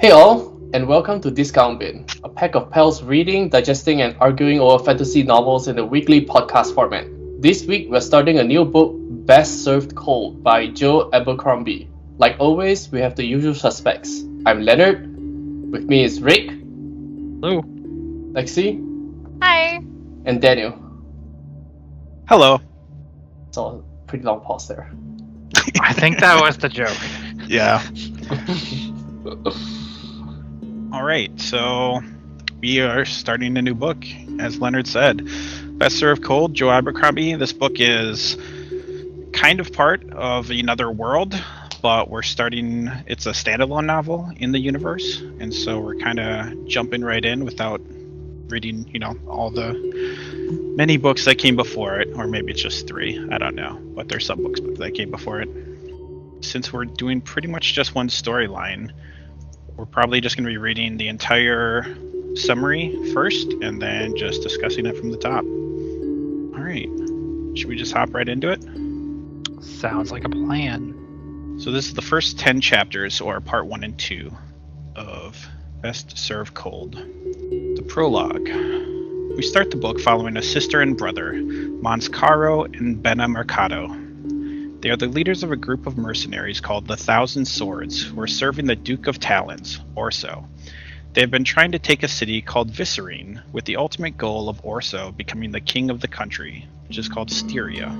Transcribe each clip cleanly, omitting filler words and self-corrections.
Hey all, and welcome to Discount Bin, a pack of pals reading, digesting, and arguing over fantasy novels in a weekly podcast format. This week, we're starting a new book, Best Served Cold, by Joe Abercrombie. Like always, we have the usual suspects. I'm Leonard. With me is Rick. Hello. Lexi. Hi. And Daniel. Hello. So, pretty long pause there. I think that was the joke. Yeah. All right, so we are starting a new book, as Leonard said. Best Served Cold, Joe Abercrombie. This book is kind of part of another world, but it's a standalone novel in the universe, and so we're kind of jumping right in without reading, all the many books that came before it, or maybe it's just 3, I don't know, but there's some books that came before it. Since we're doing pretty much just one storyline, we're probably just going to be reading the entire summary first, and then just discussing it from the top. All right. Should we just hop right into it? Sounds like a plan. So this is the first 10 chapters, or part 1 and 2, of Best Served Cold. The prologue. We start the book following a sister and brother, Monscaro and Bena Mercado. They are the leaders of a group of mercenaries called the Thousand Swords, who are serving the Duke of Talons, Orso. They have been trying to take a city called Viscerine, with the ultimate goal of Orso becoming the king of the country, which is called Styria.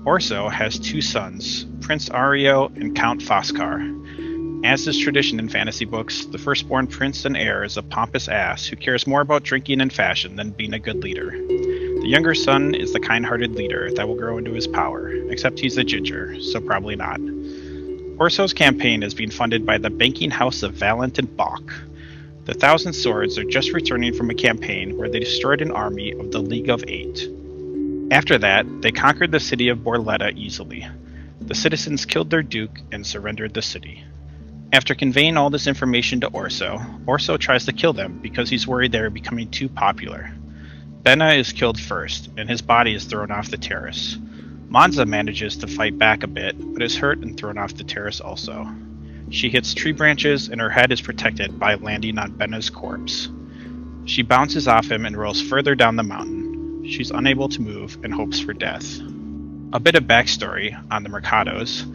Orso has 2 sons, Prince Ario and Count Foscar. As is tradition in fantasy books, the firstborn prince and heir is a pompous ass who cares more about drinking and fashion than being a good leader. The younger son is the kind-hearted leader that will grow into his power, except he's a ginger, so probably not. Orso's campaign is being funded by the banking house of Valent and Bach. The Thousand Swords are just returning from a campaign where they destroyed an army of the League of 8. After that, they conquered the city of Borletta easily. The citizens killed their duke and surrendered the city. After conveying all this information to Orso, Orso tries to kill them because he's worried they are becoming too popular. Bena is killed first, and his body is thrown off the terrace. Monza manages to fight back a bit, but is hurt and thrown off the terrace also. She hits tree branches, and her head is protected by landing on Bena's corpse. She bounces off him and rolls further down the mountain. She's unable to move and hopes for death. A bit of backstory on the Mercados.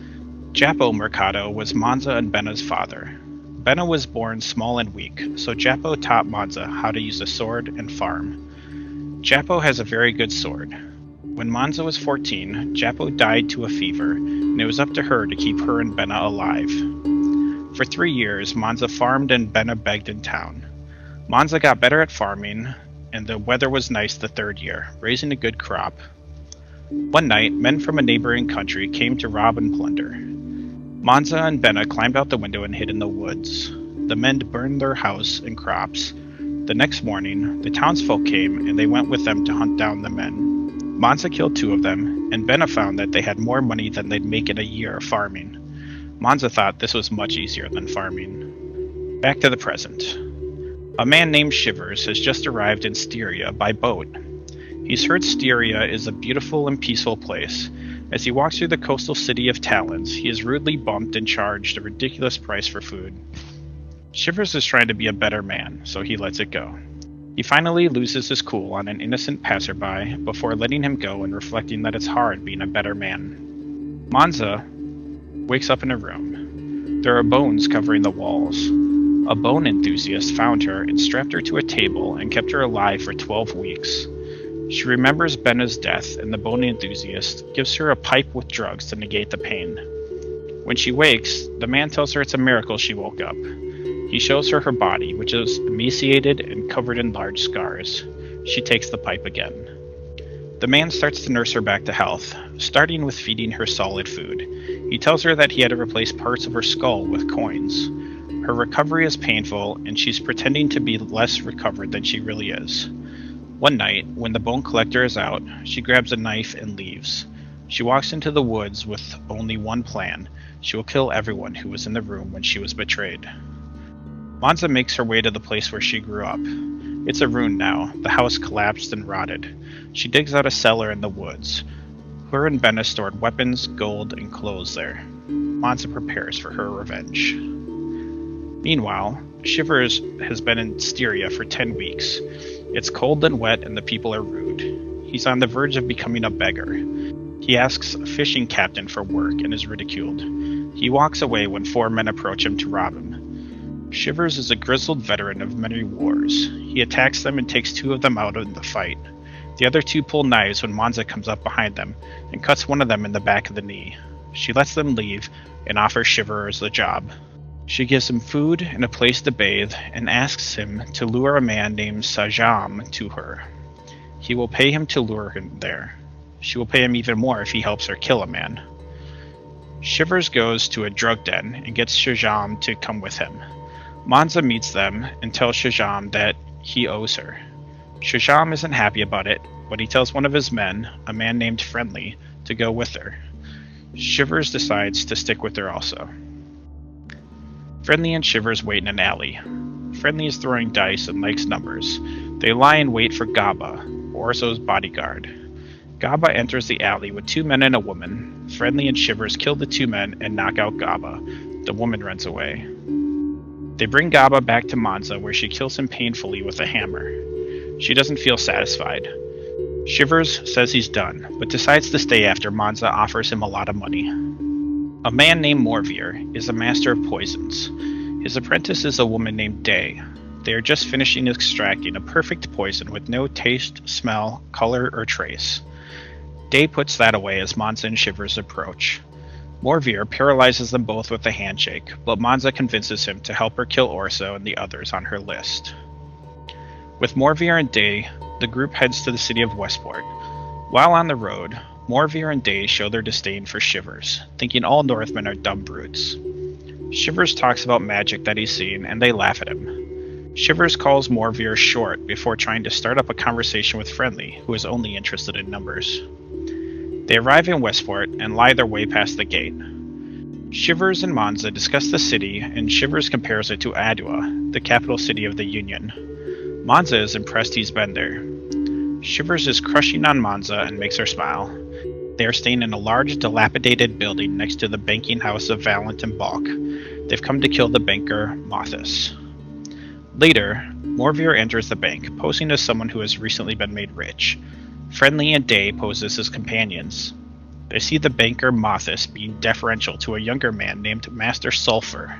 Jappo Mercado was Monza and Bena's father. Bena was born small and weak, so Jappo taught Monza how to use a sword and farm. Jappo has a very good sword. When Monza was 14, Jappo died to a fever, and it was up to her to keep her and Bena alive. For 3 years, Monza farmed and Bena begged in town. Monza got better at farming, and the weather was nice the 3rd year, raising a good crop. One night, men from a neighboring country came to rob and plunder. Monza and Bena climbed out the window and hid in the woods. The men burned their house and crops. The next morning, the townsfolk came, and they went with them to hunt down the men. Monza killed 2 of them, and Bena found that they had more money than they'd make in a year of farming. Monza thought this was much easier than farming. Back to the present. A man named Shivers has just arrived in Styria by boat. He's heard Styria is a beautiful and peaceful place. As he walks through the coastal city of Talons, he is rudely bumped and charged a ridiculous price for food. Shivers is trying to be a better man, so he lets it go. He finally loses his cool on an innocent passerby before letting him go and reflecting that it's hard being a better man. Monza wakes up in a room. There are bones covering the walls. A bone enthusiast found her and strapped her to a table and kept her alive for 12 weeks. She remembers Bena's death, and the bone enthusiast gives her a pipe with drugs to negate the pain. When she wakes, the man tells her it's a miracle she woke up. He shows her her body, which is emaciated and covered in large scars. She takes the pipe again. The man starts to nurse her back to health, starting with feeding her solid food. He tells her that he had to replace parts of her skull with coins. Her recovery is painful, and she's pretending to be less recovered than she really is. One night, when the bone collector is out, she grabs a knife and leaves. She walks into the woods with only one plan. She will kill everyone who was in the room when she was betrayed. Monza makes her way to the place where she grew up. It's a ruin now, the house collapsed and rotted. She digs out a cellar in the woods. Her and Bena stored weapons, gold, and clothes there. Monza prepares for her revenge. Meanwhile, Shivers has been in Styria for 10 weeks. It's cold and wet and the people are rude. He's on the verge of becoming a beggar. He asks a fishing captain for work and is ridiculed. He walks away when 4 men approach him to rob him. Shivers is a grizzled veteran of many wars. He attacks them and takes 2 of them out in the fight. The other 2 pull knives when Monza comes up behind them and cuts one of them in the back of the knee. She lets them leave and offers Shivers the job. She gives him food and a place to bathe and asks him to lure a man named Sajam to her. He will pay him to lure him there. She will pay him even more if he helps her kill a man. Shivers goes to a drug den and gets Shajam to come with him. Monza meets them and tells Shajam that he owes her. Shajam isn't happy about it, but he tells one of his men, a man named Friendly, to go with her. Shivers decides to stick with her also. Friendly and Shivers wait in an alley. Friendly is throwing dice and likes numbers. They lie in wait for Gaba, Orzo's bodyguard. Gaba enters the alley with 2 men and a woman. Friendly and Shivers kill the 2 men and knock out Gaba. The woman runs away. They bring Gaba back to Monza, where she kills him painfully with a hammer. She doesn't feel satisfied. Shivers says he's done, but decides to stay after Monza offers him a lot of money. A man named Morvir is a master of poisons. His apprentice is a woman named Day. They are just finishing extracting a perfect poison with no taste, smell, color, or trace. Day puts that away as Monza and Shivers approach. Morvir paralyzes them both with a handshake, but Monza convinces him to help her kill Orso and the others on her list. With Morvir and Day, the group heads to the city of Westport. While on the road, Morvir and Day show their disdain for Shivers, thinking all Northmen are dumb brutes. Shivers talks about magic that he's seen, and they laugh at him. Shivers calls Morvir short before trying to start up a conversation with Friendly, who is only interested in numbers. They arrive in Westport and lie their way past the gate. Shivers and Monza discuss the city, and Shivers compares it to Adua, the capital city of the Union. Monza is impressed he's been there. Shivers is crushing on Monza and makes her smile. They are staying in a large, dilapidated building next to the banking house of Valent and Balk. They've come to kill the banker, Mothis. Later, Morvir enters the bank, posing as someone who has recently been made rich. Friendly and Day pose as his companions. They see the banker Mothis being deferential to a younger man named Master Sulphur.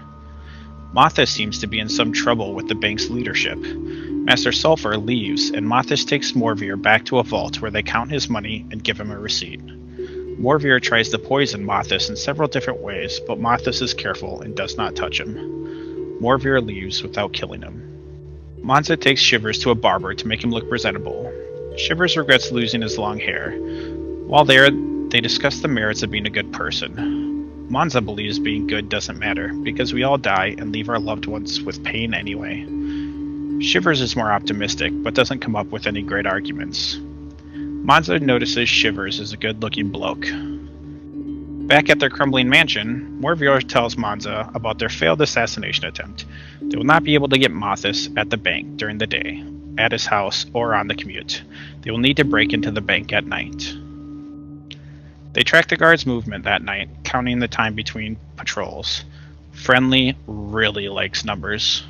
Mothis seems to be in some trouble with the bank's leadership. Master Sulphur leaves, and Mothis takes Morvir back to a vault where they count his money and give him a receipt. Morvir tries to poison Mothis in several different ways, but Mothis is careful and does not touch him. Morvir leaves without killing him. Monza takes Shivers to a barber to make him look presentable. Shivers regrets losing his long hair. While there, they discuss the merits of being a good person. Monza believes being good doesn't matter, because we all die and leave our loved ones with pain anyway. Shivers is more optimistic, but doesn't come up with any great arguments. Monza notices Shivers is a good-looking bloke. Back at their crumbling mansion, Morvir tells Monza about their failed assassination attempt. They will not be able to get Mothis at the bank during the day, at his house, or on the commute. They will need to break into the bank at night. They track the guards' movement that night, counting the time between patrols. Friendly really likes numbers.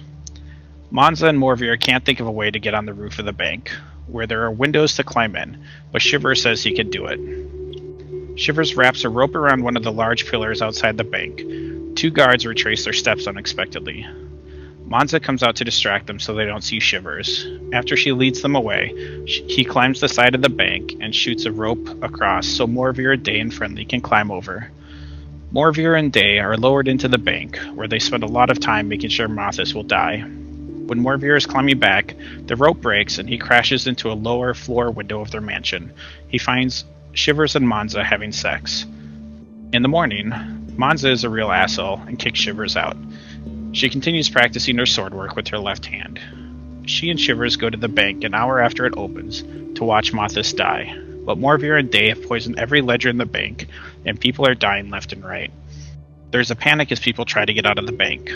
Monza and Morvir can't think of a way to get on the roof of the bank, where there are windows to climb in, but Shivers says he can do it. Shivers wraps a rope around one of the large pillars outside the bank. 2 guards retrace their steps unexpectedly. Monza comes out to distract them so they don't see Shivers. After she leads them away, he climbs the side of the bank and shoots a rope across so Morvir, Day, and Friendly can climb over. Morvir and Day are lowered into the bank, where they spend a lot of time making sure Mothis will die. When Morvir is climbing back, the rope breaks and he crashes into a lower floor window of their mansion. He finds Shivers and Monza having sex. In the morning, Monza is a real asshole and kicks Shivers out. She continues practicing her sword work with her left hand. She and Shivers go to the bank an hour after it opens to watch Mothis die, but Morvir and Day have poisoned every ledger in the bank, and people are dying left and right. There's a panic as people try to get out of the bank.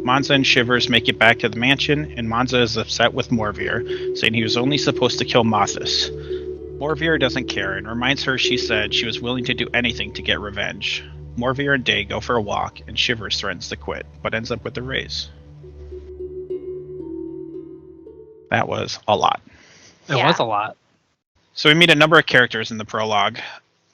Monza and Shivers make it back to the mansion, and Monza is upset with Morvir, saying he was only supposed to kill Mothis. Morvir doesn't care and reminds her she said she was willing to do anything to get revenge. Morvir and Day go for a walk, and Shivers threatens to quit, but ends up with a raise. That was a lot. It was a lot. So we meet a number of characters in the prologue.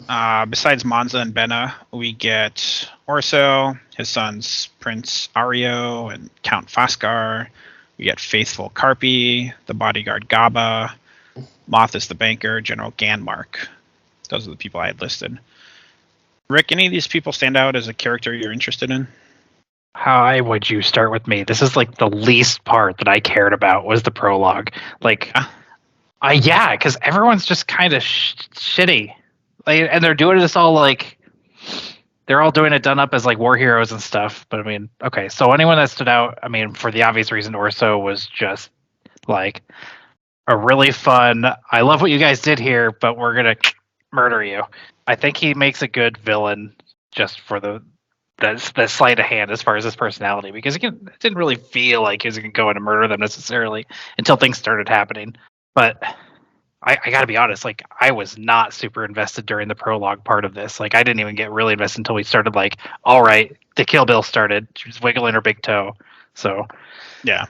Besides Monza and Benna, we get Orso, his sons Prince Ario and Count Faskar. We get Faithful Carpi, the bodyguard Gaba, Mothis the banker, General Ganmark. Those are the people I had listed. Rick, any of these people stand out as a character you're interested in? How would you start with me? This is like the least part that I cared about was the prologue. Like, because everyone's just kind of shitty. Like, and they're doing this all like, they're all doing it done up as like war heroes and stuff. But I mean, okay, so anyone that stood out, I mean, for the obvious reason, Orso was just like a really fun, I love what you guys did here, but we're going to murder you. I think he makes a good villain just for the sleight of hand as far as his personality, because it didn't really feel like he was going to go in and murder them necessarily until things started happening. But I got to be honest, like, I was not super invested during the prologue part of this. Like, I didn't even get really invested until we started, like, all right, the Kill Bill started. She was wiggling her big toe. So, yeah.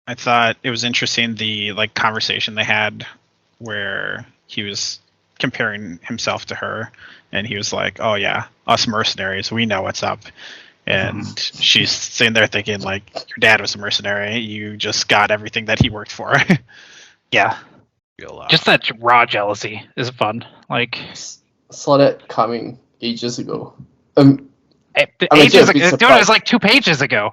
I thought it was interesting, the, like, conversation they had where he was comparing himself to her, and he was like, oh, yeah, us mercenaries, we know what's up. And she's sitting there thinking, like, your dad was a mercenary. You just got everything that he worked for. yeah. Just that raw jealousy is fun. Like, saw that coming ages ago. Ages ago? Dude, it was like 2 pages ago.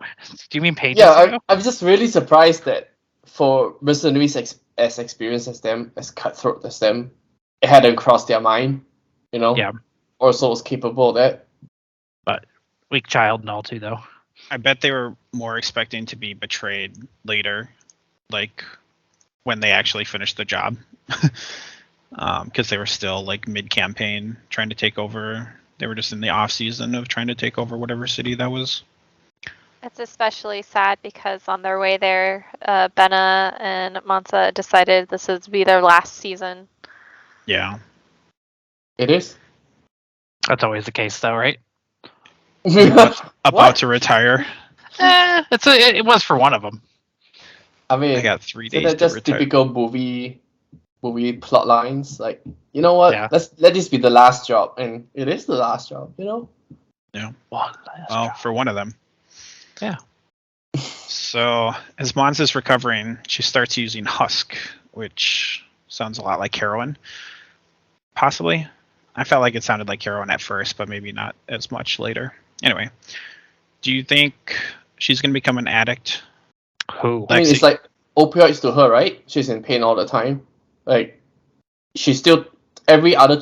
Do you mean pages ago? I'm just really surprised that for mercenaries as experienced as them, as cutthroat as them, it hadn't crossed their mind, you know? Yeah. Orso was capable of that. But weak child and all too, though. I bet they were more expecting to be betrayed later, like when they actually finished the job, because they were still like mid-campaign trying to take over. They were just in the off season of trying to take over whatever city that was. It's especially sad because on their way there, Benna and Monza decided this would be their last season. Yeah. It is? That's always the case, though, right? About to retire. It was for one of them. I mean, I got 3 days that's to just retire. typical movie plot lines. Like, you know what? Yeah. Let's let this be the last job, and it is the last job. You know? Yeah. Well, For one of them. Yeah. So as Mons is recovering, she starts using Husk, which sounds a lot like heroin. Possibly. I felt like it sounded like heroin at first, but maybe not as much later. Anyway, do you think she's going to become an addict? Who? I mean, it's like opioids to her, right? She's in pain all the time. Like, she's still every other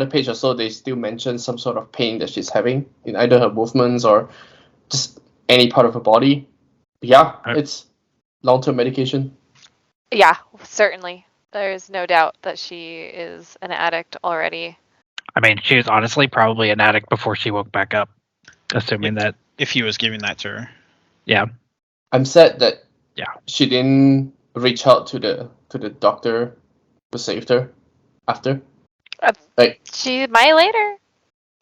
page or so, they still mention some sort of pain that she's having in either her movements or just any part of her body. Yeah, it's long-term medication. Yeah, certainly. There's no doubt that she is an addict already. I mean, she was honestly probably an addict before she woke back up, assuming that. If he was giving that to her. Yeah. I'm sad that Yeah. she didn't reach out to the doctor who saved her after. Like, She might later.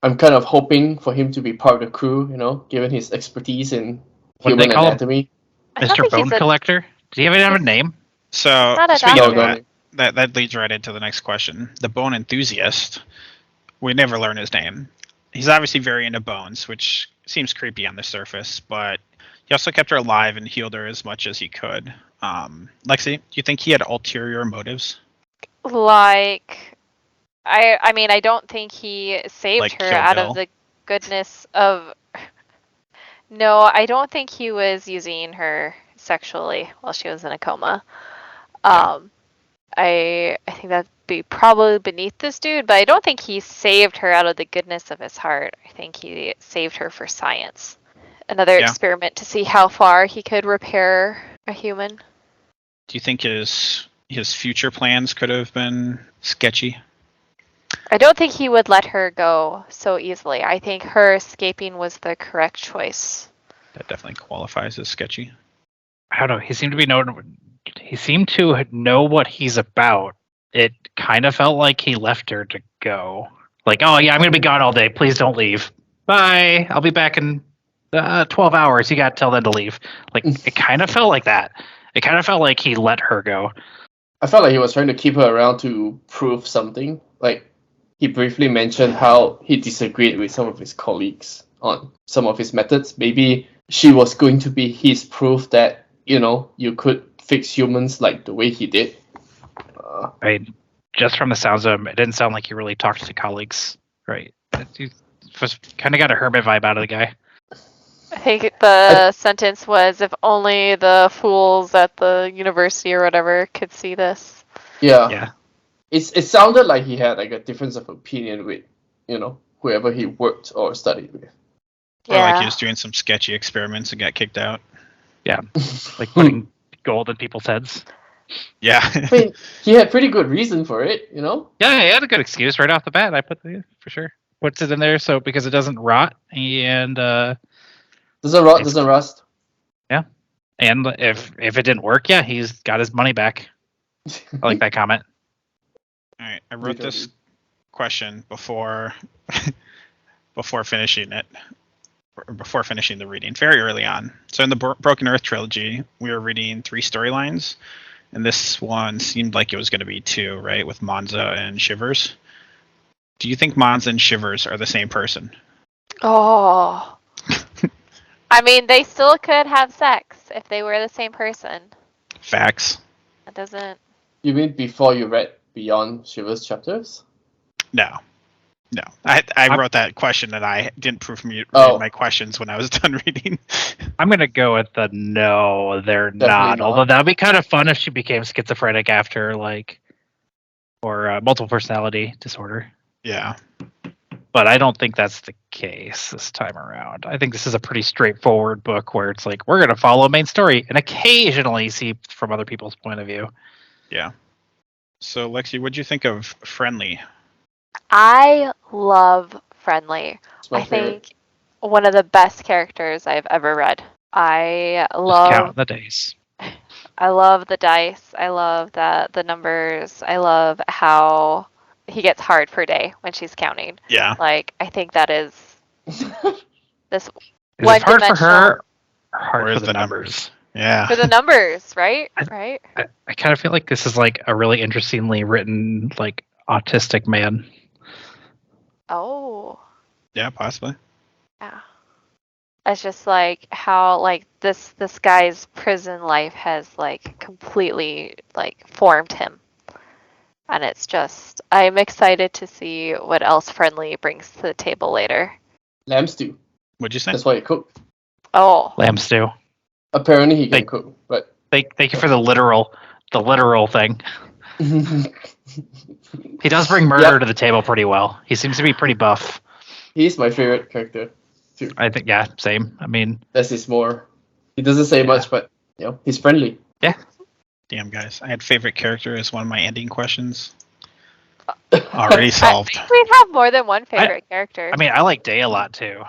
I'm kind of hoping for him to be part of the crew, you know, given his expertise in What do they human call him? anatomy. I don't Mr. think Bone he's a- Collector? Does he even have a name? So Not a speaking of doctor. that leads right into the next question. The bone enthusiast. We never learn his name. He's obviously very into bones, which seems creepy on the surface, but he also kept her alive and healed her as much as he could. Lexi, do you think he had ulterior motives? Like, I mean, I don't think he saved Like her Kill out Bill? of the goodness of. No, I don't think he was using her sexually while she was in a coma. I think that'd be probably beneath this dude, but I don't think he saved her out of the goodness of his heart. I think he saved her for science. Another Yeah. experiment to see how far he could repair a human. Do you think his future plans could have been sketchy? I don't think he would let her go so easily. I think her escaping was the correct choice. That definitely qualifies as sketchy. I don't know. He seemed to know what he's about. It kind of felt like he left her to go. Like, oh yeah, I'm gonna be gone all day. Please don't leave. Bye. I'll be back in 12 hours. You got till then to leave. Like, it kind of felt like that. It kind of felt like he let her go. I felt like he was trying to keep her around to prove something. Like, he briefly mentioned how he disagreed with some of his colleagues on some of his methods. Maybe she was going to be his proof that, you could fix humans like the way he did. Just from the sounds of him, it didn't sound like he really talked to colleagues, right? He kind of got a hermit vibe out of the guy. I think the sentence was, if only the fools at the university or whatever could see this. Yeah. It sounded like he had like a difference of opinion with, whoever he worked or studied with. Or like he was doing some sketchy experiments and got kicked out. Yeah, like putting gold in people's heads. Yeah. I mean, he had pretty good reason for it, Yeah, he had a good excuse right off the bat. I put for sure. Puts it in there because it doesn't rot and Doesn't rot, doesn't rust. Yeah, and if it didn't work, he's got his money back. I like that comment. All right, I wrote this question before finishing it, or before finishing the reading, very early on. So in the Broken Earth trilogy, we were reading 3 storylines, and this one seemed like it was going to be 2, right, with Monza and Shivers. Do you think Monza and Shivers are the same person? Oh. I mean, they still could have sex if they were the same person. Facts. That doesn't... You mean before you read Beyond Shivers chapters? No. I wrote that question and I didn't proofread my questions when I was done reading. I'm going to go with the no, they're not. Although that would be kind of fun if she became schizophrenic after, or multiple personality disorder. Yeah. But I don't think that's the case this time around. I think this is a pretty straightforward book where it's like, we're going to follow a main story and occasionally see from other people's point of view. Yeah. So, Lexi, what'd you think of Friendly? I love Friendly. I think one of the best characters I've ever read. I love... Just counting the days. I love the dice. I love the numbers. I love how he gets hard per day when she's counting. Yeah. I think that is this Is it hard for her or Or hard is for the numbers? Yeah. For the numbers, right? Right? I kind of feel like this is a really interestingly written, autistic man. Oh. Yeah, possibly. Yeah. It's just how this guy's prison life has completely formed him. And it's just, I'm excited to see what else Friendly brings to the table later. Lamb stew. What'd you say? That's why he cooked. Oh. Lamb stew. Apparently he can cook, but... Thank you for the literal thing. He does bring murder to the table pretty well. He seems to be pretty buff. He's my favorite character, too. I think, same. I mean... That's his more... He doesn't say much, but, he's friendly. Yeah. Damn, guys. I had favorite character as one of my ending questions. Already solved. I think we have more than one favorite character. I mean, I like Day a lot, too.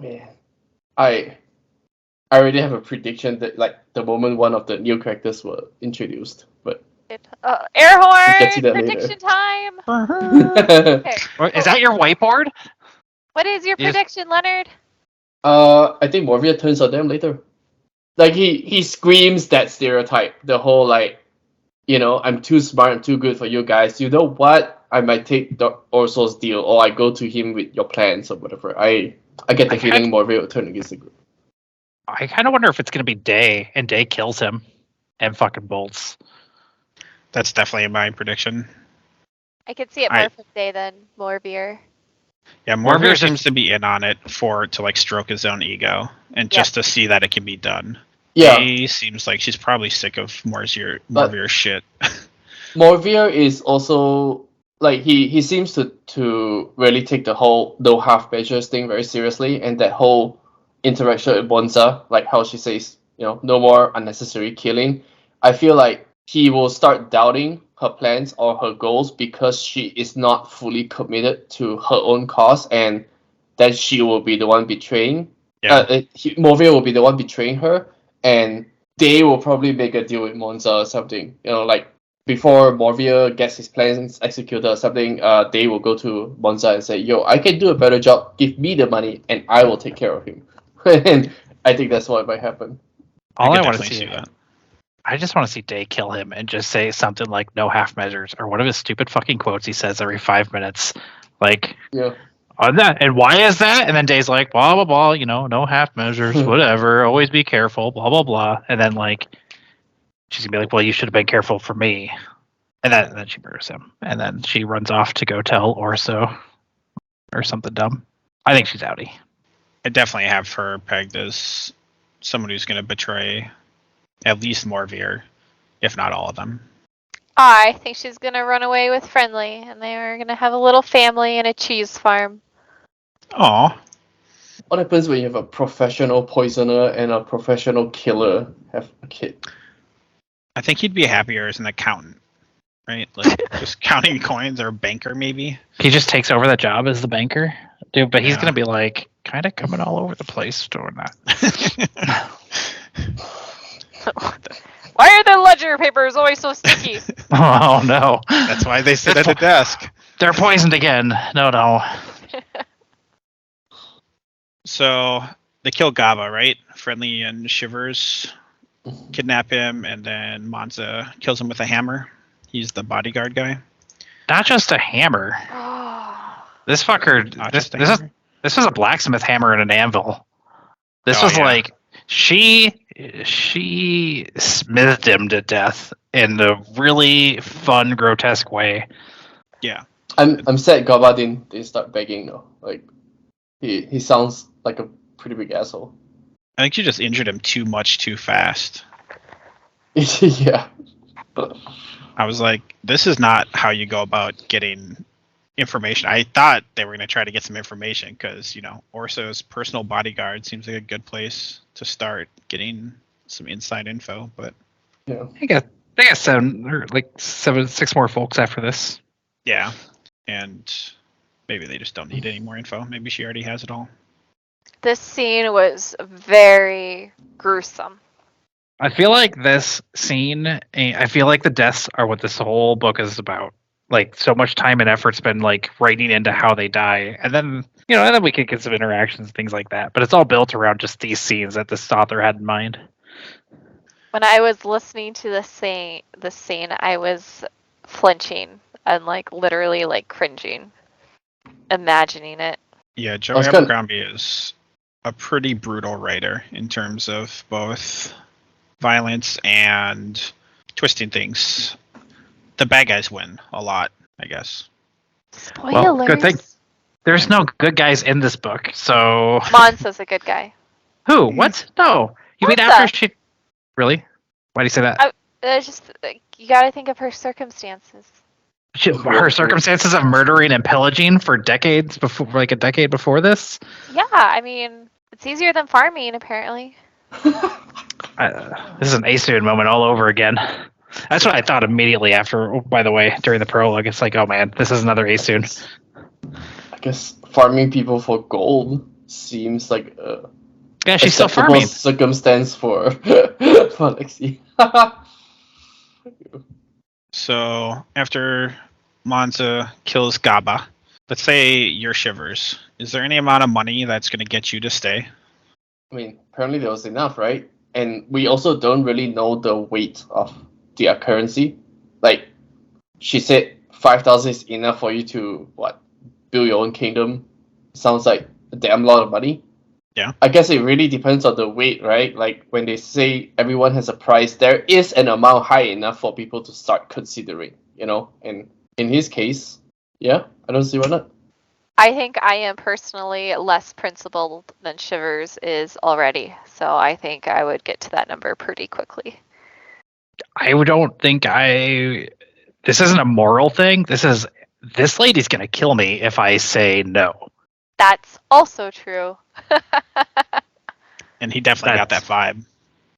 Man. I already have a prediction that, the moment one of the new characters were introduced, but... Air horn! We'll get to that Prediction time! Is that your whiteboard? What is your prediction, Leonard? I think Morvia turns on them later. He screams that stereotype. The whole, I'm too smart, I'm too good for you guys. You know what? I might take Orso's deal, or I go to him with your plans or whatever. I get the feeling Morvia will turn against the group. I kind of wonder if it's going to be Day, and Day kills him and fucking bolts. That's definitely my prediction. I could see it more from Day than Morvier. Yeah, Morvier seems to be in on it to stroke his own ego and just to see that it can be done. Yeah. Day seems like she's probably sick of Morvier's shit. Morvier is also he seems to really take the whole no half measures thing very seriously, and that whole interaction with Bonza, how she says, no more unnecessary killing. I feel like he will start doubting her plans or her goals because she is not fully committed to her own cause, and then she will be the one betraying. Morvia will be the one betraying her, and they will probably make a deal with Monza or something. Before Morvia gets his plans executed or something, they will go to Monza and say, "Yo, I can do a better job. Give me the money, and I will take care of him." And I think that's what might happen. All I could want to definitely see, that. I just want to see Day kill him and just say something like "no half measures" or one of his stupid fucking quotes he says every 5 minutes, like Yeah. on that. And why is that? And then Day's like blah blah blah, no half measures, whatever. Always be careful, blah blah blah. And then like she's gonna be like, "Well, you should have been careful for me." And then she murders him, and then she runs off to go tell Orso or something dumb. I think she's outie. I definitely have her pegged as someone who's going to betray at least Morvier, if not all of them. I think she's gonna run away with Friendly, and they are gonna have a little family and a cheese farm. Aw. What happens when you have a professional poisoner and a professional killer have a kid? I think he'd be happier as an accountant, right? Like just counting coins, or a banker maybe. He just takes over the job as the banker, dude. But he's Yeah. gonna be like kind of coming all over the place doing that. Why are the ledger papers always so sticky? Oh no, That's why they sit at a desk. they're poisoned again. No. So they kill Gaba, right? Friendly and Shivers kidnap him, and then Monza kills him with a hammer. He's the bodyguard guy. Not just a hammer. This fucker. Not This just a this hammer. this was a blacksmith hammer and an anvil. This Oh, was yeah. like she smithed him to death in a really fun, grotesque way. Yeah. I'm sad Gaba didn't start begging though. Like he sounds like a pretty big asshole. I think she just injured him too much too fast. Yeah. I was like, this is not how you go about getting information. I thought they were going to try to get some information because, Orso's personal bodyguard seems like a good place to start getting some inside info. But Yeah. They got 6 more folks after this. yeah, and maybe they just don't need any more info. Maybe she already has it all. This scene was very gruesome. I feel like this scene, I feel like the deaths are what this whole book is about. Like, so much time and effort's been like writing into how they die, and then and then we can get some interactions, things like that. But it's all built around just these scenes that this author had in mind. When I was listening to the scene, I was flinching and like literally like cringing, imagining it. Yeah, Joe That's good. Abercrombie is a pretty brutal writer in terms of both violence and twisting things. The bad guys win a lot, I guess. Spoilers. Well, good thing. There's no good guys in this book, so Monza's a good guy. who? What? No, you mean Monza. after she? Really? Why do you say that? It's just you got to think of her circumstances. Her circumstances of murdering and pillaging for decades before, like a decade before this. Yeah, I mean, it's easier than farming apparently. This is an Aesoon moment all over again. That's what I thought immediately after. By the way, during the prologue, it's like, oh man, this is another Aesoon. I guess farming people for gold seems like a Yeah, she's still acceptable farming. circumstance for Lexi. So after Monza kills Gaba, let's say you're Shivers. Is there any amount of money that's going to get you to stay? I mean, apparently there was enough, right? And we also don't really know the weight of the currency. Like, she said 5,000 is enough for you to, build your own kingdom. Sounds like a damn lot of money. Yeah. I guess it really depends on the weight, right? Like, when they say everyone has a price, there is an amount high enough for people to start considering, And in his case, yeah, I don't see why not. I think I am personally less principled than Shivers is already, so I think I would get to that number pretty quickly. I don't think this isn't a moral thing. This lady's gonna kill me if I say no. That's also true. And he definitely got that vibe.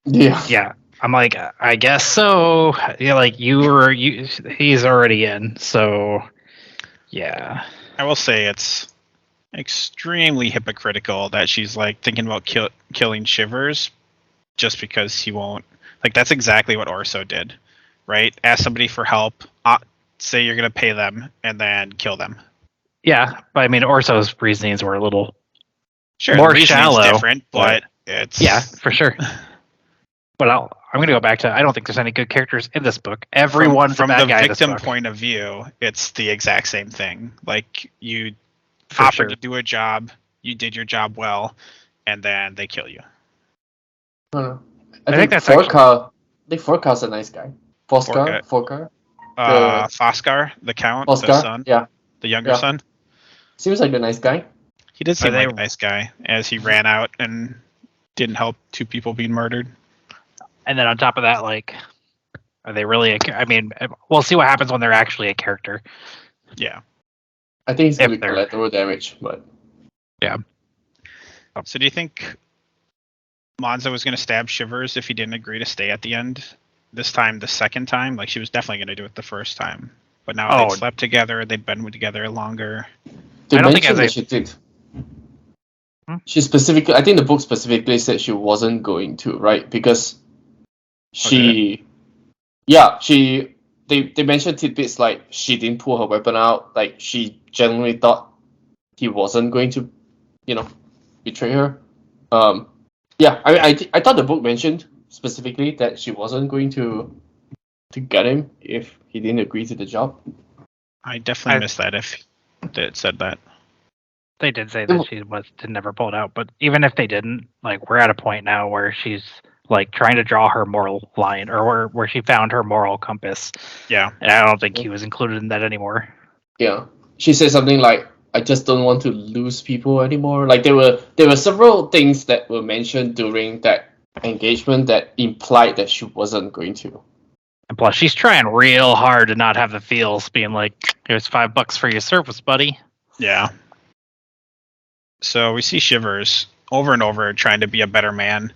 Yeah. Yeah, I'm like, I guess so. Yeah, like he's already in. So, yeah. I will say it's extremely hypocritical that she's like thinking about killing Shivers just because he won't. Like, that's exactly what Orso did, right? Ask somebody for help, say you're going to pay them, and then kill them. Yeah, but I mean, Orso's reasonings were a little Sure, more the reasoning's shallow, different, but it's... Yeah, for sure. But I'm going to go back to, I don't think there's any good characters in this book. Everyone's from a bad the guy in this victim book. point of view, it's the exact same thing. Like, you For offered sure. to do a job, you did your job well, and then they kill you. I don't know. I I think think that's Forkar's a nice guy. Forkar? Foskar, the count, the Foskar? son, Yeah. the younger Yeah. son. Seems like a nice guy. He did seem they- like a nice guy, as he ran out and didn't help 2 people being murdered. And then on top of that, like, are they really I mean, we'll see what happens when they're actually a character. Yeah. I think it's going to If be they're- collateral damage, but So do you think Monza was going to stab Shivers if he didn't agree to stay at the end? This time, the second time? Like, she was definitely going to do it the first time. But now they slept together, they've been together longer. they I don't think mentioned as that she did. Hmm? She specifically, I think the book specifically said she wasn't going to, right? Because they mentioned tidbits like she didn't pull her weapon out, like she genuinely thought he wasn't going to, betray her. I thought the book mentioned specifically that she wasn't going to get him if he didn't agree to the job. I definitely missed that if it said that. They did say that she did never pull it out, but even if they didn't, like, we're at a point now where she's like trying to draw her moral line, or where she found her moral compass. Yeah. And I don't think he was included in that anymore. Yeah, she said something like, "I just don't want to lose people anymore." Like there were several things that were mentioned during that engagement that implied that she wasn't going to. And plus, she's trying real hard to not have the feels, being like, "Here's $5 for your service, buddy." Yeah. So we see Shivers over and over trying to be a better man,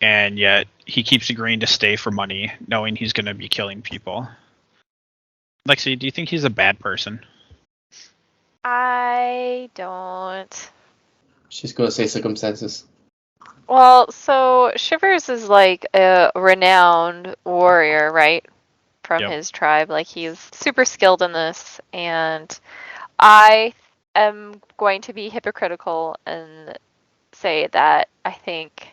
and yet he keeps agreeing to stay for money, knowing he's going to be killing people. Lexi, do you think he's a bad person? I don't. She's gonna say circumstances. Well, so Shivers is like a renowned warrior, right? From Yep. his tribe. Like, he's super skilled in this, and I am going to be hypocritical and say that I think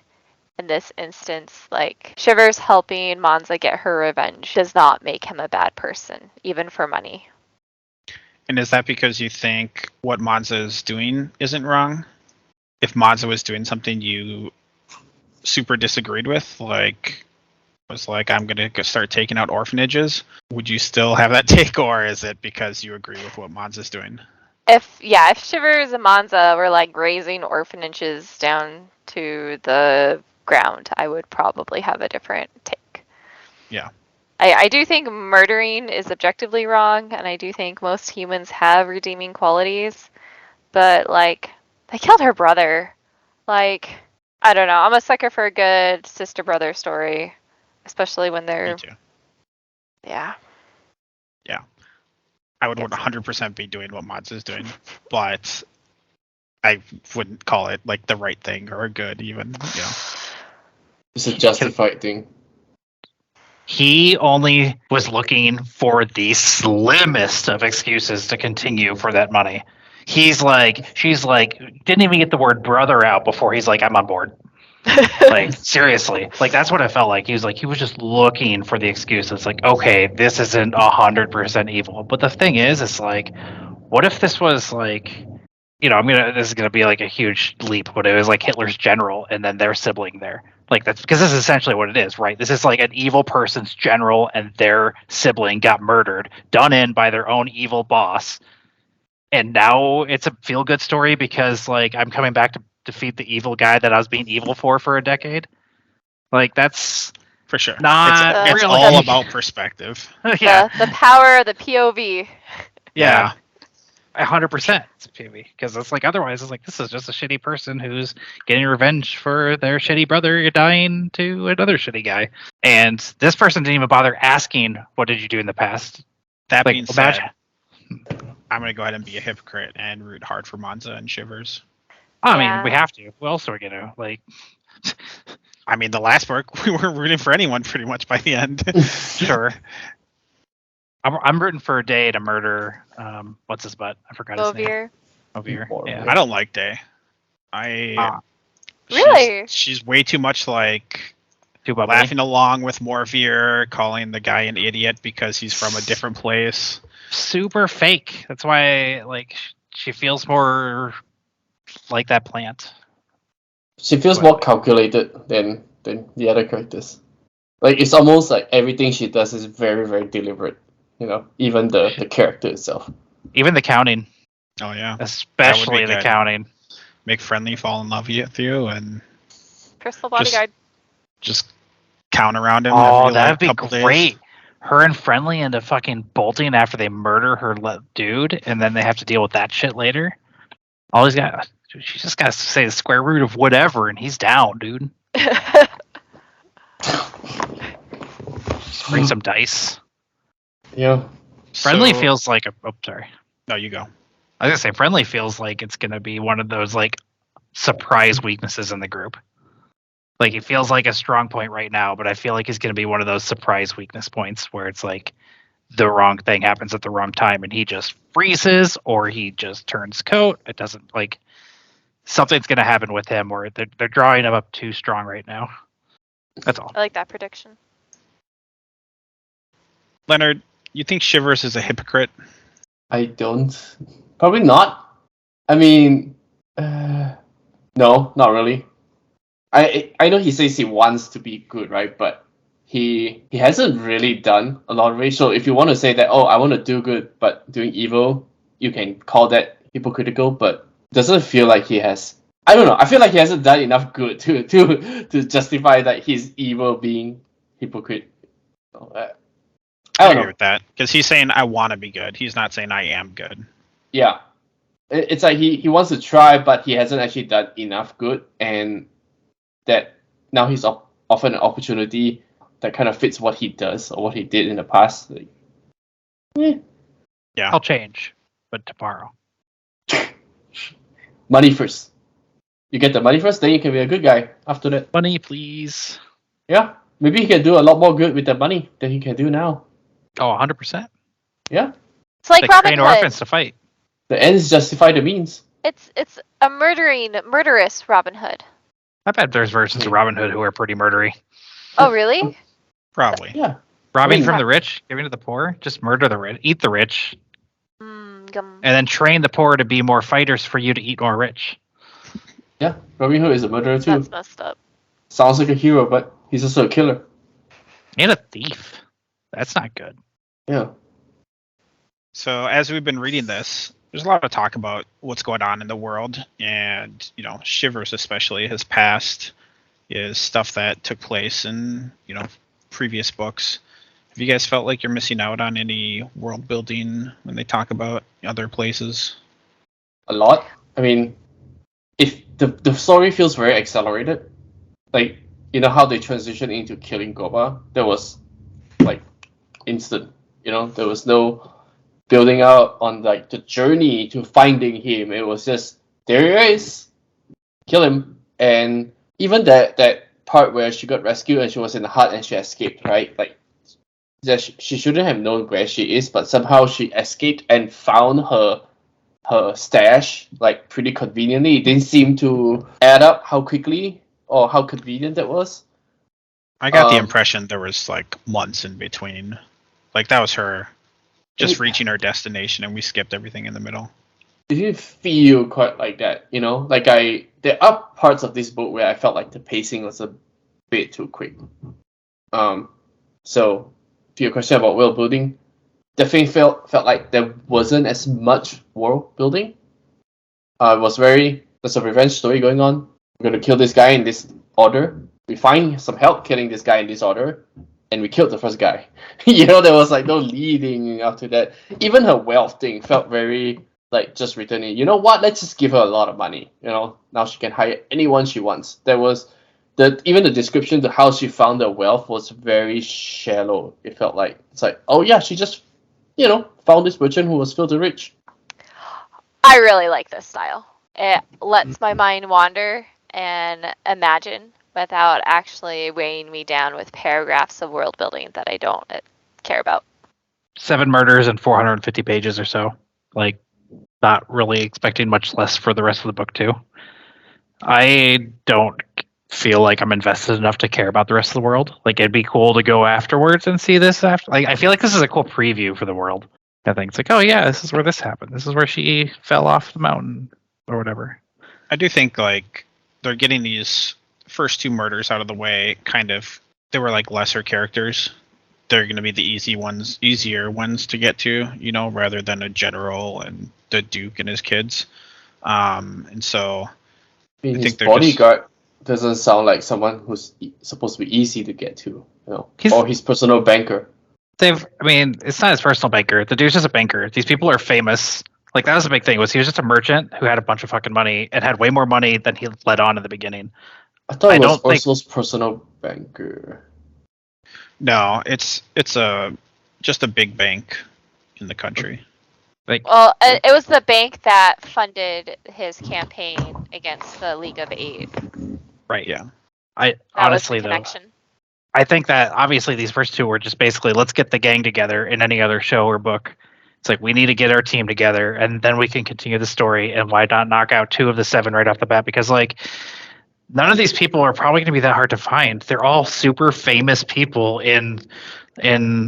in this instance, like, Shivers helping Monza get her revenge does not make him a bad person, even for money. And is that because you think what Monza is doing isn't wrong? If Monza was doing something you super disagreed with, like, was like, I'm going to start taking out orphanages, would you still have that take, or is it because you agree with what Monza's doing? If Shivers and Monza were like raising orphanages down to the ground, I would probably have a different take. Yeah. I do think murdering is objectively wrong, and I do think most humans have redeeming qualities, but, like, they killed her brother. Like, I don't know. I'm a sucker for a good sister-brother story, especially when they're... Me too. Yeah. I would 100% be doing what Monza's doing, but I wouldn't call it, like, the right thing or good, even, It's a justified thing. He only was looking for the slimmest of excuses to continue for that money. She's like, didn't even get the word brother out before he's like, I'm on board. Like, seriously, like, that's what it felt like. He was just looking for the excuse. It's like, okay, this isn't 100% evil. But the thing is, it's like, what if this was like, this is gonna be like a huge leap, but it was like Hitler's general and then their sibling there. Like, that's because this is essentially what it is, right? This is like an evil person's general and their sibling got murdered, done in by their own evil boss. And now it's a feel-good story because, like, I'm coming back to defeat the evil guy that I was being evil for a decade. Like, that's for sure. not It's really. all about perspective. Yeah, The power of the POV. yeah. 100% it's PV, because it's like, otherwise it's like, this is just a shitty person who's getting revenge for their shitty brother dying to another shitty guy, and this person didn't even bother asking, what did you do in the past? That Like, being imagine. said, I'm going to go ahead and be a hypocrite and root hard for Monza and Shivers. I Yeah. mean, we have to. Who else are we gonna, like? I mean, the last book, we weren't rooting for anyone pretty much by the end. Sure. I'm rooting for a Day to murder. What's his butt? I forgot his name. Ovir. Ovir. Yeah. I don't like Day. Really? She's way too much like Too bubbly. laughing along with Morveer, calling the guy an idiot because he's from a different place. Super fake. That's why, like, she feels more like that plant. She feels more calculated than the other characters. Like, it's almost like everything she does is very, very deliberate. You know, even the character itself. Even the counting, Oh yeah, especially the good. counting. Make Friendly fall in love with you and Personal bodyguard. just count around him. Oh, every, that'd be couple great. Days. Her and Friendly into fucking bolting after they murder her dude, and then they have to deal with that shit later. All he's got, she just got to say the square root of whatever, and he's down, dude. Just bring some dice. Yeah. Friendly So- feels like a. Oh, sorry. No, you go. I was gonna say Friendly feels like it's gonna be one of those like surprise weaknesses in the group. Like he feels like a strong point right now, but I feel like he's gonna be one of those surprise weakness points where it's like the wrong thing happens at the wrong time and he just freezes or he just turns coat. It doesn't like something's gonna happen with him or they're drawing him up too strong right now. That's all. I like that prediction. Leonard, you think Shivers is a hypocrite? I don't. Probably not. I mean, no, not really. I know he says he wants to be good, right? But he hasn't really done a lot of it. So if you want to say that, oh, I want to do good, but doing evil, you can call that hypocritical. But it doesn't feel like he has. I don't know. I feel like he hasn't done enough good to justify that he's evil being hypocrite. I don't agree know. with that because he's saying I want to be good. He's not saying I am good. Yeah. It's like he wants to try, but he hasn't actually done enough good, and that now he's offered an opportunity that kind of fits what he does or what he did in the past. Like, Yeah. I'll change, but tomorrow. money first. You get the money first, then you can be a good guy after that. Money, please. Yeah. Maybe he can do a lot more good with the money than he can do now. Oh, 100%. Yeah. It's like They Robin train Hood. orphans to fight. The ends justify the means. It's a murderous Robin Hood. I bet there's versions of Robin Hood who are pretty murdery. Oh, really? Probably. Yeah. Robbing mean- from the rich, giving to the poor, just murder the rich, eat the rich, Gum. and then train the poor to be more fighters for you to eat more rich. Yeah. Robin Hood is a murderer too. That's messed up. Sounds like a hero, but he's also a killer. And a thief. That's not good. Yeah. So as we've been reading this, there's a lot of talk about what's going on in the world, and Shivers especially his past is stuff that took place in previous books. Have you guys felt like you're missing out on any world building when they talk about other places? A lot. I mean, if the story feels very accelerated, like how they transitioned into killing Goba, that was like instant. There was no building out on like the journey to finding him. It was just there he is, kill him. And even that part where she got rescued and she was in the hut and she escaped, right? Like she shouldn't have known where she is, but somehow she escaped and found her stash like pretty conveniently. It didn't seem to add up how quickly or how convenient that was. I got the impression there was like months in between. Like that was her just reaching her destination and we skipped everything in the middle. It didn't feel quite like that, Like there are parts of this book where I felt like the pacing was a bit too quick. So to your question about world building, definitely felt like there wasn't as much world building. There's a revenge story going on. We're gonna kill this guy in this order. We find some help killing this guy in this order, and we killed the first guy. There was like no leading after that. Even her wealth thing felt very like just returning. You know what? Let's just give her a lot of money. Now she can hire anyone she wants. There was even the description to how she found the wealth was very shallow. It felt like it's like, oh yeah, she just found this merchant who was filthy rich. I really like this style. It lets my mind wander and imagine without actually weighing me down with paragraphs of world building that I don't care about. 7 murders and 450 pages or so. Like, not really expecting much less for the rest of the book too. I don't feel like I'm invested enough to care about the rest of the world. Like it'd be cool to go afterwards and see this after. Like I feel like this is a cool preview for the world. I think it's like, oh yeah, this is where this happened. This is where she fell off the mountain or whatever. I do think like they're getting these first two murders out of the way. Kind of, they were like lesser characters. They're going to be the easier ones to get to, rather than a general and the Duke and his kids. And so I mean, I his think they're bodyguard doesn't sound like someone who's supposed to be easy to get to, or his personal banker. It's not his personal banker. The dude's just a banker. These people are famous. Like that was a big thing. He was just a merchant who had a bunch of fucking money and had way more money than he let on in the beginning. I thought it was Ursula's personal banker. No, it's just a big bank in the country. Well, it was the bank that funded his campaign against the League of Aid. Right. Yeah. I honestly though, I think that obviously these first two were just basically let's get the gang together in any other show or book. It's like we need to get our team together and then we can continue the story. And why not knock out 2 of the 7 right off the bat? Because like none of these people are probably going to be that hard to find. They're all super famous people in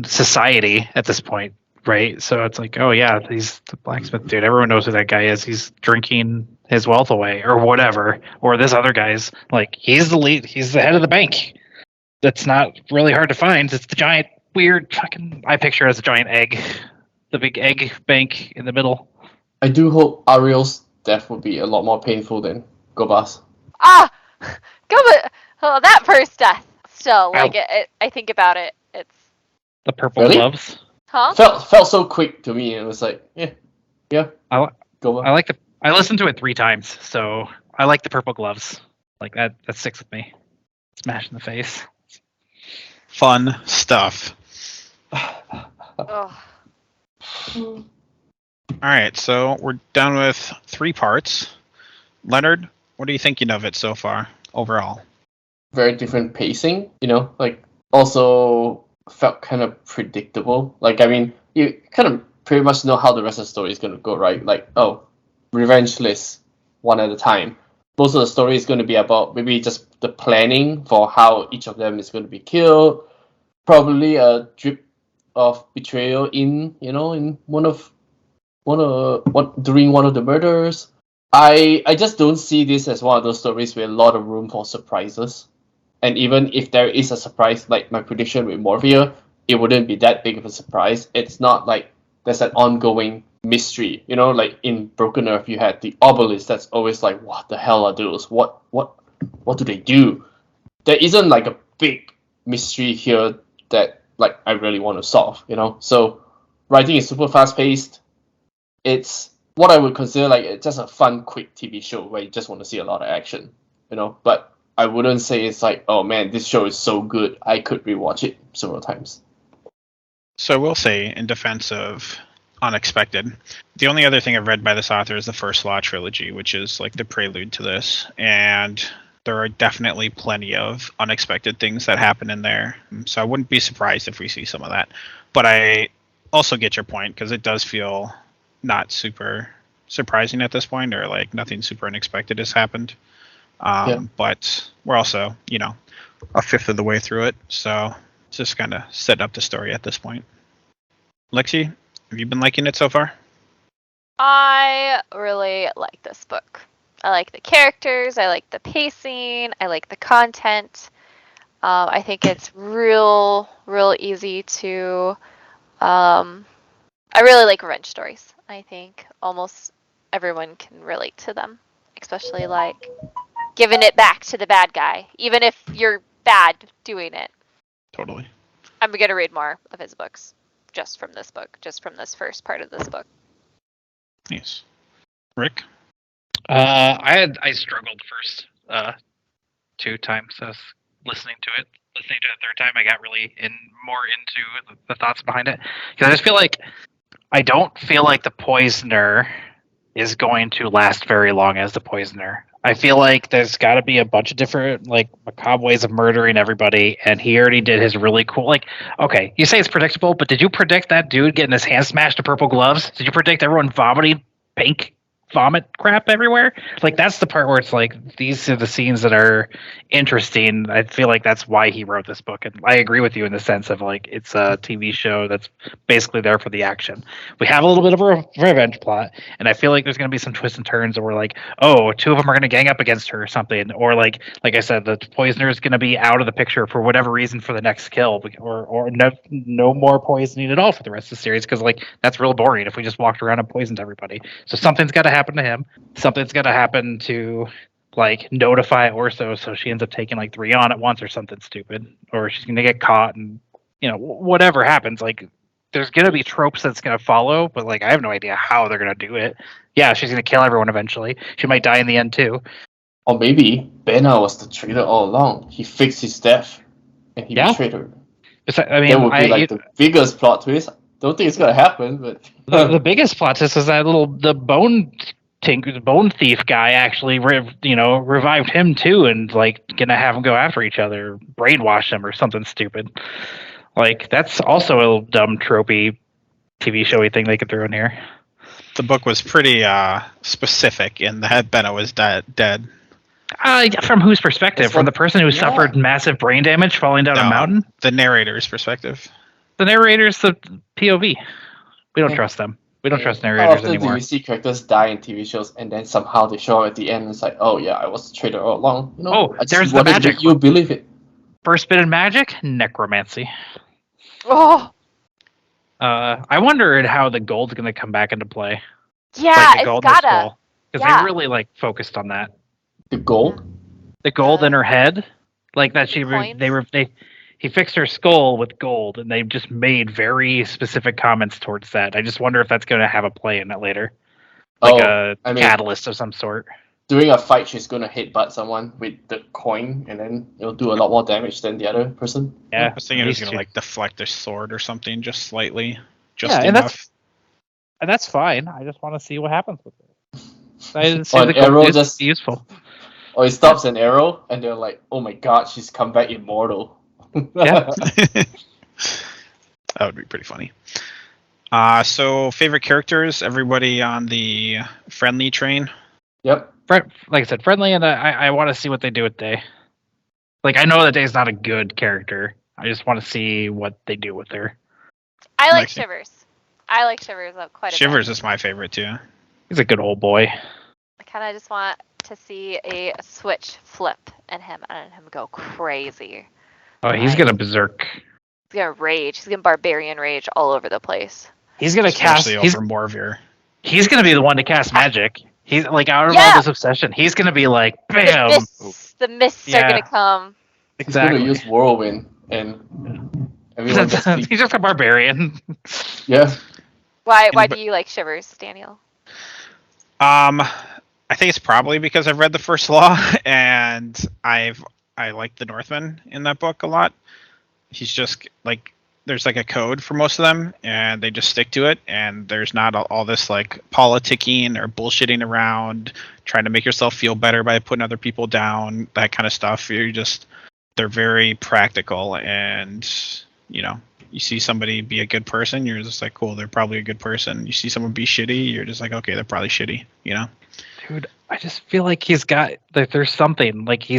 society at this point, right? So it's like, oh yeah, he's the blacksmith dude. Everyone knows who that guy is. He's drinking his wealth away or whatever. Or this other guy's like, he's the lead. He's the head of the bank. That's not really hard to find. It's the giant, weird fucking. I picture it as a giant egg, the big egg bank in the middle. I do hope Ariel's death will be a lot more painful than Gobas. That first death. Still, I think about it. It's the purple gloves. Huh? Felt so quick to me. It was like, yeah. I listened to it 3 times, so I like the purple gloves. Like that sticks with me. Smash in the face. Fun stuff. Oh. All right, so we're done with 3 parts. Leonard, what are you thinking of it so far, overall? Very different pacing, like also felt kind of predictable. Like, I mean, you kind of pretty much know how the rest of the story is going to go, right? Like, revenge list, one at a time. Most of the story is going to be about maybe just the planning for how each of them is going to be killed. Probably a drip of betrayal in during one of the murders. I just don't see this as one of those stories with a lot of room for surprises. And even if there is a surprise, like my prediction with Morphia, it wouldn't be that big of a surprise. It's not like there's an ongoing mystery. Like in Broken Earth, you had the obelisk that's always like, what the hell are those? What do they do? There isn't like a big mystery here that like I really want to solve, So writing is super fast paced. It's what I would consider like it's just a fun, quick TV show where you just want to see a lot of action, But I wouldn't say it's like, oh man, this show is so good, I could rewatch it several times. So I will say, in defense of Unexpected, the only other thing I've read by this author is the First Law trilogy, which is like the prelude to this, and there are definitely plenty of unexpected things that happen in there. So I wouldn't be surprised if we see some of that. But I also get your point, because it does feel not super surprising at this point, or like nothing super unexpected has happened. But we're also, a fifth of the way through it, so it's just kind of setting up the story at this point. Lexi, have you been liking it so far? I really like this book. I like the characters, I like the pacing, I like the content. I think it's real easy to... I really like revenge stories. I think almost everyone can relate to them, especially like giving it back to the bad guy, even if you're bad doing it. Totally. I'm going to read more of his books just from this first part of this book. Yes. Rick? I struggled the first 2 times I was listening to it. Listening to it the 3rd time, I got really more into the thoughts behind it. Because I don't feel like the Poisoner is going to last very long as the Poisoner. I feel like there's got to be a bunch of different, like, macabre ways of murdering everybody, and he already did his really cool, like, okay, you say it's predictable, but did you predict that dude getting his hand smashed to purple gloves? Did you predict everyone vomiting pink vomit crap everywhere. Like that's the part where it's like these are the scenes that are interesting. I feel like that's why he wrote this book, and I agree with you in the sense of like it's a TV show that's basically there for the action. We have a little bit of a revenge plot, and I feel like there's going to be some twists and turns where like, oh, two of them are going to gang up against her or something, or like I said, the poisoner is going to be out of the picture for whatever reason for the next kill, or no more poisoning at all for the rest of the series because like that's real boring if we just walked around and poisoned everybody. So something's got to happen to him. Something's got to happen to like notify Orso so she ends up taking like 3 on at once or something stupid, or she's gonna get caught and whatever happens. Like there's gonna be tropes that's gonna follow, but like I have no idea how they're gonna do it. Yeah, she's gonna kill everyone eventually. She might die in the end too. Or maybe Benna was the traitor all along. He faked his death and he betrayed her. I mean, that would be like the biggest plot twist. Don't think it's gonna happen, but the biggest plot twist is that the bone thief guy actually revived him too, and like gonna have them go after each other, brainwash them or something stupid. Like that's also a dumb tropey TV showy thing they could throw in here. The book was pretty specific in that Benna was dead. From whose perspective? From the person who suffered massive brain damage falling down a mountain? The narrator's perspective. The narrator's the POV. We don't trust them. We don't trust narrators often anymore. Do you see characters die in TV shows and then somehow they show up at the end and it's like, oh yeah, I was the traitor all along. There's the magic. You believe it. First bit of magic, necromancy. Oh. I wonder how the gold's going to come back into play. Yeah, like it's gotta. Because they really like focused on that. The gold? The gold in her head, like that he fixed her skull with gold, and they just made very specific comments towards that. I just wonder if that's going to have a play in it later, like catalyst of some sort. During a fight, she's going to headbutt someone with the coin, and then it'll do a lot more damage than the other person. Yeah, I was thinking it was going to like deflect a sword or something, just slightly, and enough. That's fine. I just want to see what happens with it. I didn't see the arrow just useful. Or it stops an arrow, and they're like, "Oh my god, she's come back immortal." Yeah, that would be pretty funny. So favorite characters? Everybody on the friendly train. Yep. Like I said, friendly, and I want to see what they do with Day. Like I know that Day's not a good character. I just want to see what they do with her. I like Shivers. I like Shivers quite a bit. Shivers is my favorite too. He's a good old boy. I kind of just want to see a switch flip and him go crazy. Oh, he's gonna berserk. He's gonna rage. He's gonna barbarian rage all over the place. He's gonna cast over Morvir. He's gonna be the one to cast magic. He's like out of all this obsession. He's gonna be like, bam. The mists are gonna come. Exactly. He's gonna use whirlwind and everyone. He's just a barbarian. Yeah. Why do you like Shivers, Daniel? I think it's probably because I've read the first law and I like the Northman in that book a lot. He's just like there's like a code for most of them and they just stick to it, and there's not all this like politicking or bullshitting around trying to make yourself feel better by putting other people down, that kind of stuff. They're very practical, and you see somebody be a good person, you're just like, cool, they're probably a good person. You see someone be shitty, you're just like, okay, they're probably shitty, Dude, I just feel like there's something, like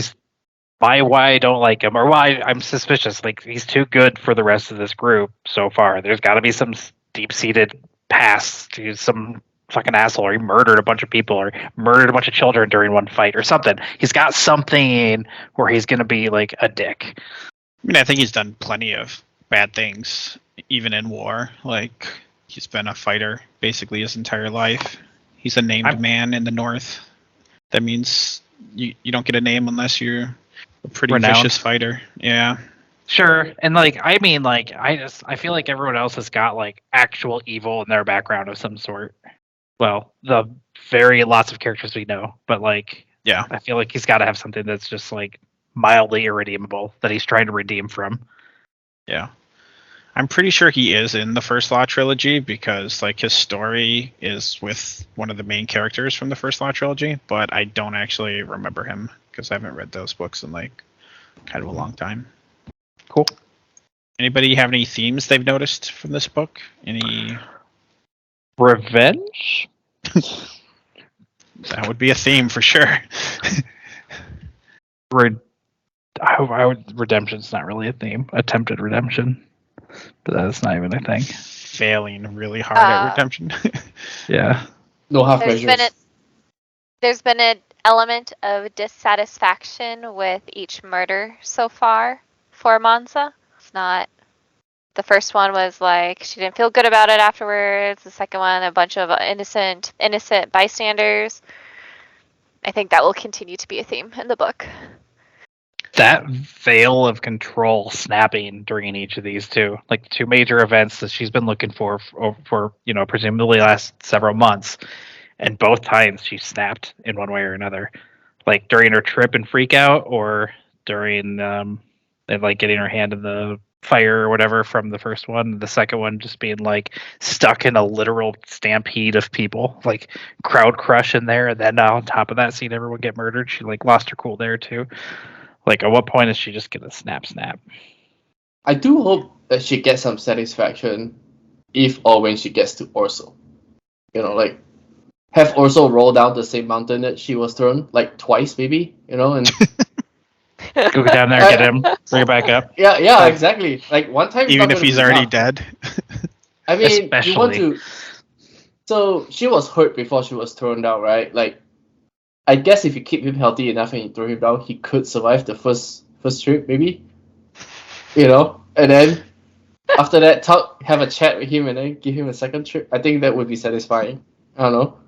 why I don't like him, or why I'm suspicious. Like, he's too good for the rest of this group so far. There's got to be some deep-seated past. He's some fucking asshole, or he murdered a bunch of people, or murdered a bunch of children during one fight, or something. He's got something where he's going to be, like, a dick. I mean, I think he's done plenty of bad things, even in war. Like, he's been a fighter basically his entire life. He's a named man in the North. That means you don't get a name unless you're a pretty vicious fighter. Yeah. Sure. And like, I mean, like, I feel like everyone else has got like actual evil in their background of some sort. Well, lots of characters we know, but like, yeah, I feel like he's got to have something that's just like mildly irredeemable that he's trying to redeem from. Yeah. I'm pretty sure he is in the First Law trilogy because like his story is with one of the main characters from the First Law trilogy, but I don't actually remember him because I haven't read those books in like kind of a long time. Cool. Anybody have any themes they've noticed from this book? Any revenge? That would be a theme for sure. Redemption's not really a theme. Attempted redemption, but that's not even a thing. Failing really hard at redemption. Yeah. No half There's measures. there's been an element of dissatisfaction with each murder so far for Mansa. It's not. The first one was like she didn't feel good about it afterwards. The second one, a bunch of innocent bystanders. I think that will continue to be a theme in the book. That veil of control snapping during each of these two, like the two major events that she's been looking for presumably last several months, and both times she snapped in one way or another, like during her trip and freak out, or during like getting her hand in the fire or whatever from the first one. The second one just being like stuck in a literal stampede of people, like crowd crush in there, and then on top of that, seeing everyone get murdered, she like lost her cool there too. Like, at what point is she just gonna snap? I do hope that she gets some satisfaction if or when she gets to Orso. Like have Orso roll down the same mountain that she was thrown, like twice maybe, and Go down there, get him, bring it back up. Yeah, exactly. Like one time, Even if he's already dead. I mean, Especially. you want to. So she was hurt before she was thrown down, right? Like, I guess if you keep him healthy enough and you throw him down, he could survive the first trip, maybe. And then after that, have a chat with him, and then give him a second trip. I think that would be satisfying. I don't know.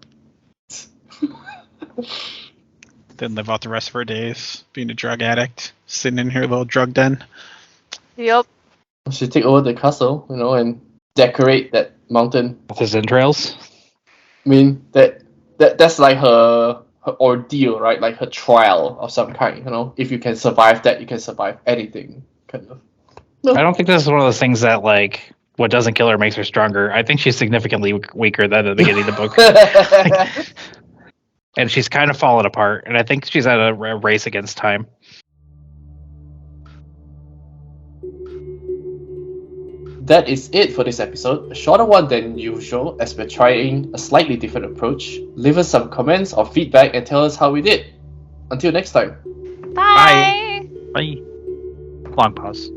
Then live out the rest of her days being a drug addict, sitting in her little drug den. Yep. She take over the castle, and decorate that mountain. With his entrails. I mean, that's like her ordeal, right? Like her trial of some kind. If you can survive that, you can survive anything, kind of. No. I don't think this is one of those things that like what doesn't kill her makes her stronger. I think she's significantly weaker than at the beginning of the book. And she's kind of fallen apart, and I think she's at a race against time. That is it for this episode. A shorter one than usual as we're trying a slightly different approach. Leave us some comments or feedback and tell us how we did. Until next time. Bye. Bye. Long pause.